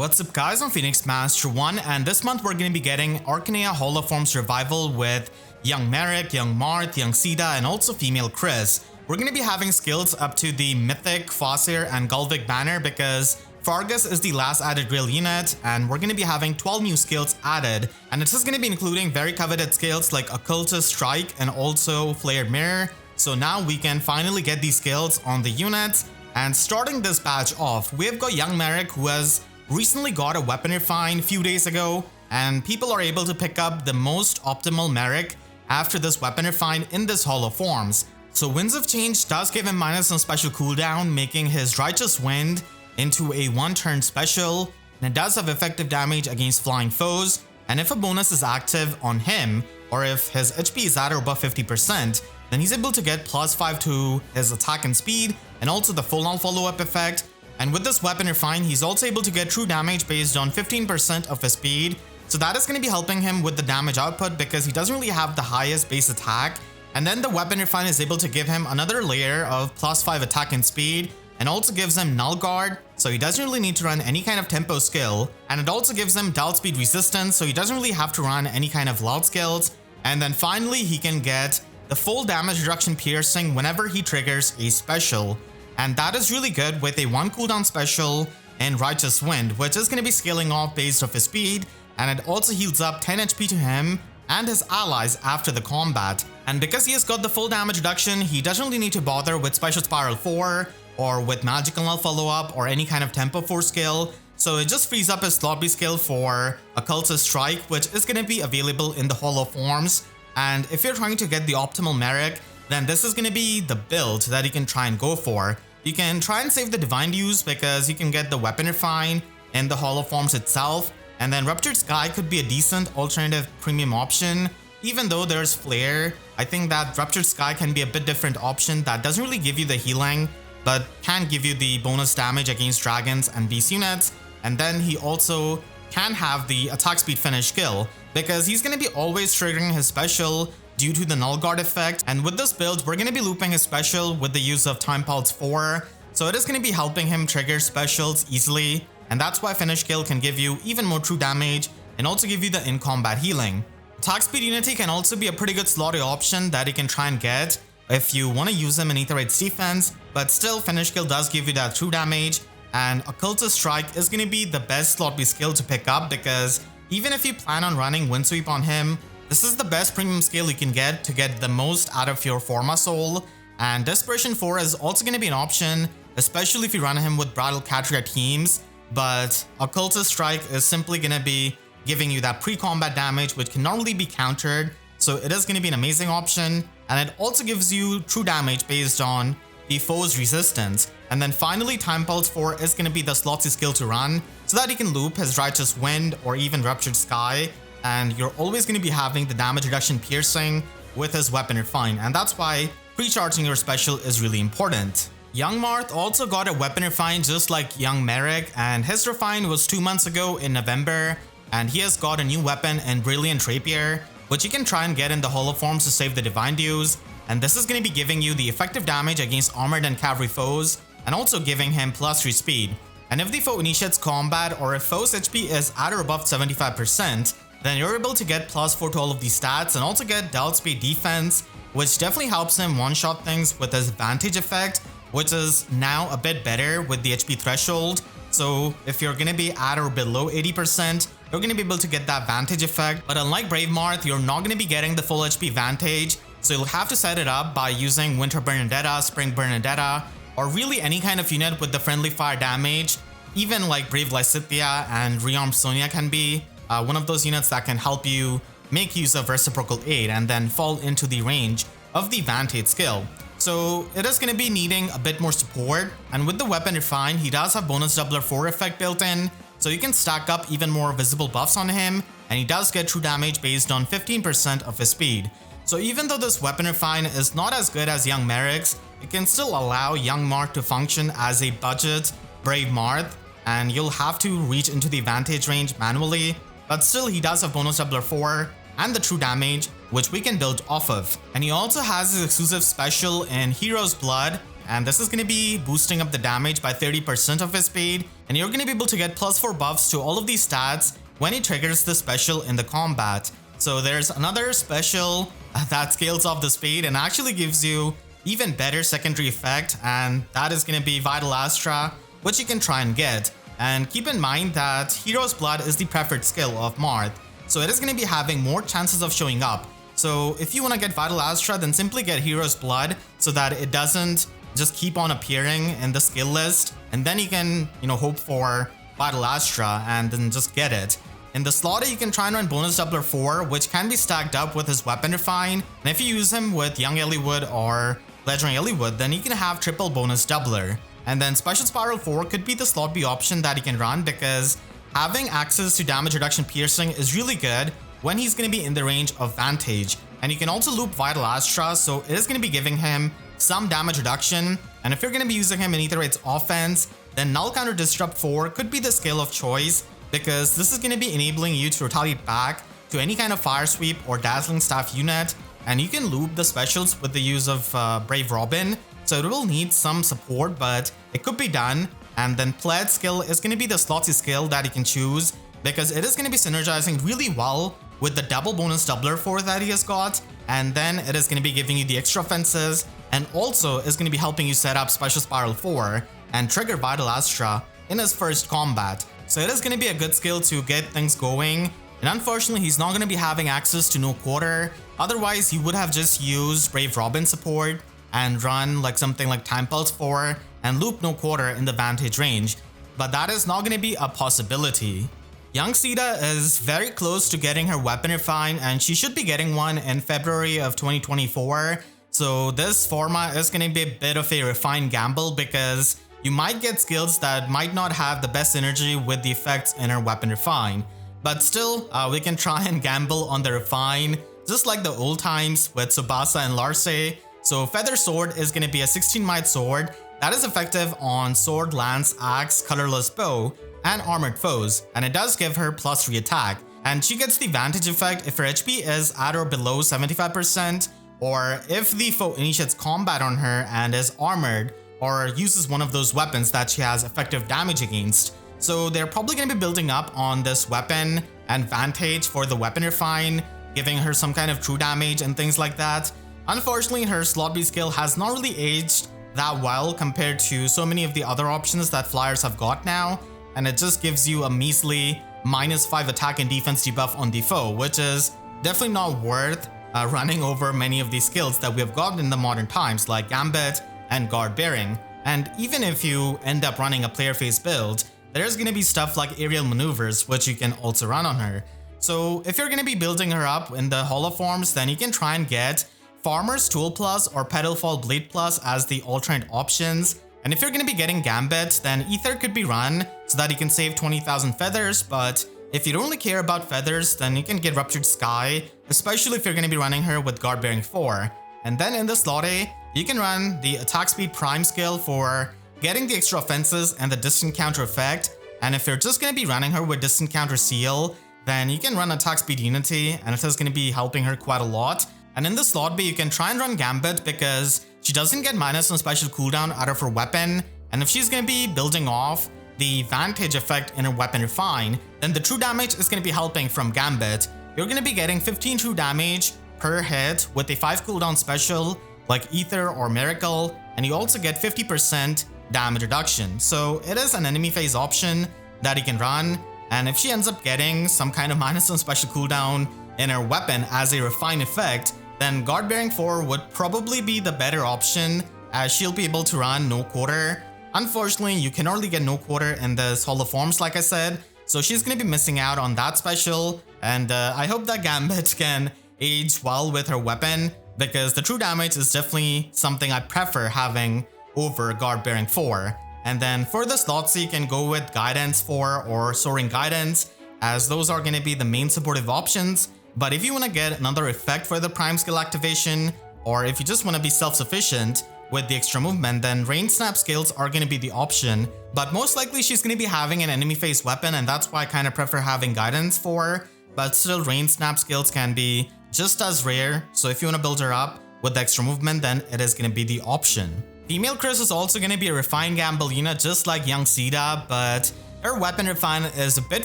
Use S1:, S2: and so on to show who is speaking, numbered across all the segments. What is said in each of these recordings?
S1: What's up guys, I'm Phoenix Master 1 and this month we're going to be getting Arcania Holoform Survival with Young Merric, Young Marth, Young Caeda and also Female Kris. We're going to be having skills up to the Mythic, Fossir and Gulvic banner because Fargus is the last added Grail unit and we're going to be having 12 new skills added, and this is going to be including very coveted skills like Occultist Strike and also Flared Mirror. So now we can finally get these skills on the units. And starting this batch off, we've got Young Merric, who has recently got a weapon refine a few days ago, and people are able to pick up the most optimal Merric after this weapon refine in this Holo forms. So Winds of Change does give him minus on special cooldown, making his Righteous Wind into a one-turn special, and it does have effective damage against flying foes, and if a bonus is active on him, or if his HP is at or above 50%, then he's able to get +5 to his attack and speed, and also the full-on follow-up effect. And with this weapon refine, he's also able to get true damage based on 15% of his speed, so that is going to be helping him with the damage output because he doesn't really have the highest base attack. And then the weapon refine is able to give him another layer of +5 attack and speed, and also gives him Null Guard, so he doesn't really need to run any kind of tempo skill. And it also gives him Dalt Speed Resistance, so he doesn't really have to run any kind of loud skills. And then finally he can get the full damage reduction piercing whenever he triggers a special. And that is really good with a 1 cooldown special in Righteous Wind, which is going to be scaling off based off his speed, and it also heals up 10 HP to him and his allies after the combat. And because he has got the full damage reduction, he doesn't really need to bother with Special Spiral 4 or with Magical Null follow-up or any kind of Tempo 4 skill. So it just frees up his slot B skill for Occultist Strike, which is going to be available in the Holo forms. And if you're trying to get the optimal Merric, then this is going to be the build that you can try and go for. You can try and save the Divine Use because you can get the Weapon Refine in the Holo forms itself, and then Ruptured Sky could be a decent alternative premium option. Even though there's Flare, I think that Ruptured Sky can be a bit different option that doesn't really give you the healing, but can give you the bonus damage against dragons and beast units. And then he also can have the attack speed finish skill because he's going to be always triggering his special due to the Null Guard effect. And with this build, we're going to be looping his special with the use of Time Pulse 4, so it is going to be helping him trigger specials easily, and that's why Finish Skill can give you even more true damage and also give you the in-combat healing. Attack Speed Unity can also be a pretty good slot option that you can try and get if you want to use him in Aetherite's defense, but still Finish Skill does give you that true damage, and Occultist Strike is going to be the best slot B skill to pick up because even if you plan on running Wind Sweep on him, this is the best premium skill you can get to get the most out of your Forma Soul. And Desperation 4 is also going to be an option, especially if you run him with Brattle Catria teams, but Occultist Strike is simply going to be giving you that pre-combat damage which can normally be countered, so it is going to be an amazing option, and it also gives you true damage based on the foe's resistance. And then finally Time Pulse 4 is going to be the slotsy skill to run so that he can loop his Righteous Wind or even Ruptured Sky, and you're always going to be having the damage reduction piercing with his weapon refine, and that's why pre-charging your special is really important. Young Marth also got a weapon refine just like Young Merric, and his refine was 2 months ago in November, and he has got a new weapon in Brilliant Rapier, which you can try and get in the Holo forms to save the Divine Dues, and this is going to be giving you the effective damage against armored and cavalry foes, and also giving him +3 speed. And if the foe initiates combat or if foe's HP is at or above 75%, then you're able to get +4 to all of these stats and also get Dalt Speed Defense, which definitely helps him one-shot things with his Vantage effect, which is now a bit better with the HP threshold. So if you're going to be at or below 80%, you're going to be able to get that Vantage effect. But unlike Brave Marth, you're not going to be getting the full HP Vantage, so you'll have to set it up by using Winter Bernadetta, Spring Bernadetta, or really any kind of unit with the friendly fire damage. Even like Brave Lysithea and Rearmed Sonia can be one of those units that can help you make use of Reciprocal Aid and then fall into the range of the Vantage skill. So it is going to be needing a bit more support, and with the weapon refine, he does have bonus doubler 4 effect built in, so you can stack up even more visible buffs on him, and he does get true damage based on 15% of his speed. So even though this weapon refine is not as good as Young Merric's, it can still allow Young Marth to function as a budget Brave Marth, and you'll have to reach into the Vantage range manually, but still he does have bonus doubler 4 and the true damage, which we can build off of. And he also has his exclusive special in Hero's Blood, and this is going to be boosting up the damage by 30% of his speed, and you're going to be able to get +4 buffs to all of these stats when he triggers the special in the combat. So there's another special that scales off the speed and actually gives you even better secondary effect, and that is going to be Vital Astra, which you can try and get. And keep in mind that Hero's Blood is the preferred skill of Marth, so it is going to be having more chances of showing up. So if you want to get Vital Astra, then simply get Hero's Blood so that it doesn't just keep on appearing in the skill list, and then you can, hope for Vital Astra and then just get it. In the slaughter, you can try and run bonus doubler 4, which can be stacked up with his weapon refine, and if you use him with Young Eliwood or Legendary Eliwood, then you can have triple bonus doubler. And then Special Spiral 4 could be the slot B option that he can run, because having access to damage reduction piercing is really good when he's going to be in the range of Vantage. And you can also loop Vital Astra, so it is going to be giving him some damage reduction. And if you're going to be using him in either its offense, then Null Counter Disrupt 4 could be the skill of choice, because this is going to be enabling you to retaliate back to any kind of Fire Sweep or Dazzling Staff unit. And you can loop the specials with the use of Brave Robin, so it will need some support, but it could be done. And then Plaid skill is going to be the slotsy skill that you can choose, because it is going to be synergizing really well with the double bonus doubler 4 that he has got, and then it is going to be giving you the extra offenses, and also is going to be helping you set up Special Spiral 4 and trigger Vital Astra in his first combat. So it is going to be a good skill to get things going, and unfortunately he's not going to be having access to No Quarter. Otherwise he would have just used Brave Robin support and run like something like Time Pulse 4 and loop No Quarter in the Vantage range, but that is not going to be a possibility. Young Caeda is very close to getting her weapon refined, and she should be getting one in February of 2024. So this Forma is going to be a bit of a refined gamble, because you might get skills that might not have the best synergy with the effects in her weapon refine. But still, we can try and gamble on the refine, just like the old times with Tsubasa and Larse. So Feather Sword is going to be a 16 might sword that is effective on sword, lance, axe, colorless bow, and armored foes, and it does give her +3 attack. And she gets the Vantage effect if her HP is at or below 75%, or if the foe initiates combat on her and is armored, or uses one of those weapons that she has effective damage against. So they're probably going to be building up on this weapon and Vantage for the weapon refine, giving her some kind of true damage and things like that. Unfortunately, her slot B skill has not really aged that well compared to so many of the other options that Flyers have got now, and it just gives you a measly -5 attack and defense debuff on the foe, which is definitely not worth running over many of these skills that we have gotten in the modern times, like Gambit and Guard Bearing. And even if you end up running a player phase build, there's going to be stuff like aerial maneuvers, which you can also run on her. So if you're going to be building her up in the holoforms, then you can try and get Farmer's Tool Plus or Petalfall Blade Plus as the alternate options. And if you're going to be getting Gambit, then Ether could be run so that you can save 20,000 feathers, but if you don't really care about feathers, then you can get Ruptured Sky, especially if you're going to be running her with Guard Bearing 4. And then in the slot A, you can run the Attack Speed Prime skill for getting the extra offenses and the Distant Counter effect. And if you're just going to be running her with Distant Counter Seal, then you can run Attack Speed Unity, and it is going to be helping her quite a lot. And in the slot B, you can try and run Gambit because she doesn't get minus on special cooldown out of her weapon, and if she's going to be building off the Vantage effect in her weapon refine, then the true damage is going to be helping from Gambit. You're going to be getting 15 true damage per hit with a 5 cooldown special like Ether or Miracle, and you also get 50% damage reduction. So it is an enemy phase option that you can run, and if she ends up getting some kind of minus on special cooldown in her weapon as a refine effect, then Guard Bearing 4 would probably be the better option, as she'll be able to run No Quarter. Unfortunately, you can only get No Quarter in this holoforms, like I said, so she's going to be missing out on that special, and I hope that Gambit can age well with her weapon, because the true damage is definitely something I prefer having over Guard Bearing 4. And then for the slots, you can go with Guidance 4 or Soaring Guidance, as those are going to be the main supportive options. But if you want to get another effect for the Prime skill activation, or if you just want to be self-sufficient with the extra movement, then Rain Snap skills are going to be the option. But most likely she's going to be having an enemy face weapon, and that's why I kind of prefer having Guidance for her. But still, Rain Snap skills can be just as rare, so if you want to build her up with the extra movement, then it is going to be the option. Female Kris is also going to be a refined gamble unit just like Young Caeda, but her weapon refine is a bit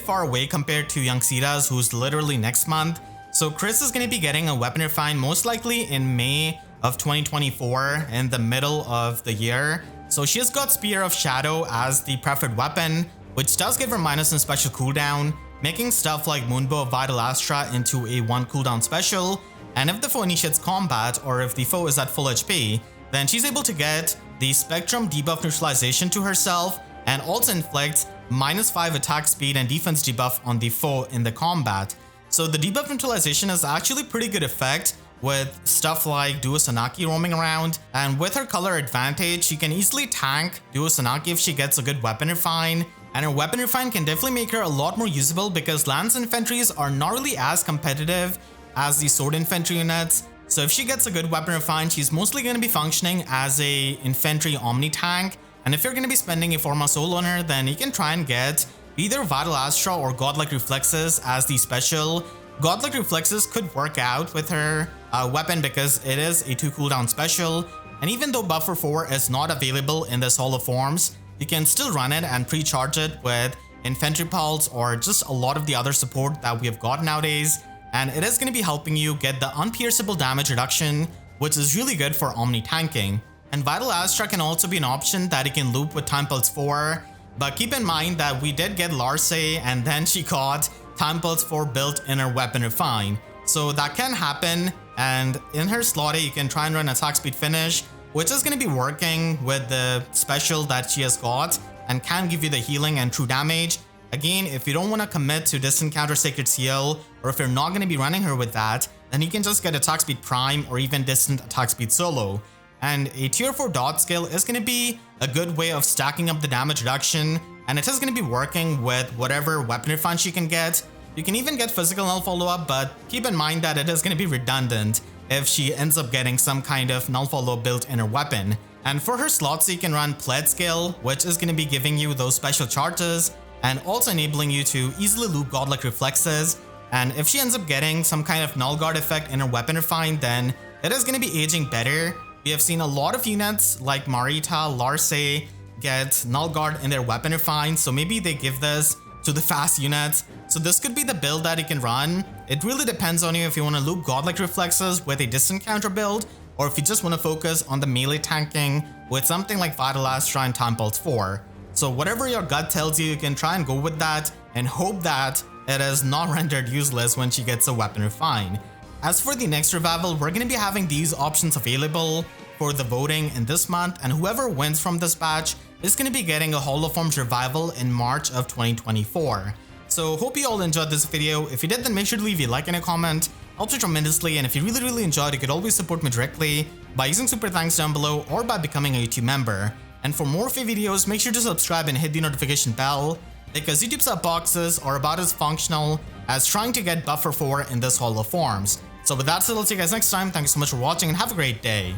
S1: far away compared to Young Caeda's, who's literally next month. So Kris is going to be getting a weapon refine most likely in May of 2024, in the middle of the year. So she has got Spear of Shadow as the preferred weapon, which does give her minus in special cooldown, making stuff like Moonbow of Vital Astra into a 1 cooldown special. And if the foe initiates combat, or if the foe is at full HP, then she's able to get the Spectrum debuff neutralization to herself, and also inflicts -5 attack speed and defense debuff on the foe in the combat. So the debuff neutralization is actually pretty good effect with stuff like Duo Sanaki roaming around, and with her color advantage, she can easily tank Duo Sanaki if she gets a good weapon refine. And her weapon refine can definitely make her a lot more usable because lance infantries are not really as competitive as the sword infantry units. So if she gets a good weapon refine, she's mostly going to be functioning as a infantry omni tank. And if you're going to be spending a Forma Soul on her, then you can try and get either Vital Astra or Godlike Reflexes as the special. Godlike Reflexes could work out with her weapon because it is a 2 cooldown special. And even though Buffer 4 is not available in this Hall of Forms, you can still run it and pre-charge it with Infantry Pulse or just a lot of the other support that we have got nowadays. And it is going to be helping you get the unpierceable damage reduction, which is really good for omni tanking. And Vital Astra can also be an option that you can loop with Time Pulse 4, but keep in mind that we did get Larce and then she got Time Pulse 4 built in her weapon refine. So that can happen, and in her slot you can try and run attack speed finish, which is going to be working with the special that she has got and can give you the healing and true damage. Again, if you don't want to commit to distant counter Sacred Seal, or if you're not going to be running her with that, then you can just get attack speed prime or even distant attack speed solo. And a tier 4 dot skill is going to be a good way of stacking up the damage reduction, and it is going to be working with whatever weapon refine she can get. You can even get physical null follow up, but keep in mind that it is going to be redundant if she ends up getting some kind of null follow up built in her weapon. And for her slots, you can run Pledge skill, which is going to be giving you those special charges and also enabling you to easily loop Godlike Reflexes. And if she ends up getting some kind of null guard effect in her weapon refine, then it is going to be aging better. We have seen a lot of units like Marita, Larce get null guard in their weapon refine, so maybe they give this to the fast units. So this could be the build that you can run. It really depends on you if you want to loop Godlike Reflexes with a distant counter build, or if you just want to focus on the melee tanking with something like Vital Astra and Time Pulse 4. So whatever your gut tells you, you can try and go with that and hope that it is not rendered useless when she gets a weapon refine. As for the next revival, we're going to be having these options available for the voting in this month, and whoever wins from this batch is going to be getting a Hall of Forms revival in March of 2024. So hope you all enjoyed this video. If you did, then make sure to leave a like and a comment. Helps me tremendously, and if you really enjoyed, you could always support me directly by using super thanks down below or by becoming a YouTube member. And for more free videos, make sure to subscribe and hit the notification bell, because YouTube sub boxes are about as functional as trying to get Buffer 4 in this Hall of Forms. So with that said, I'll see you guys next time. Thank you so much for watching and have a great day.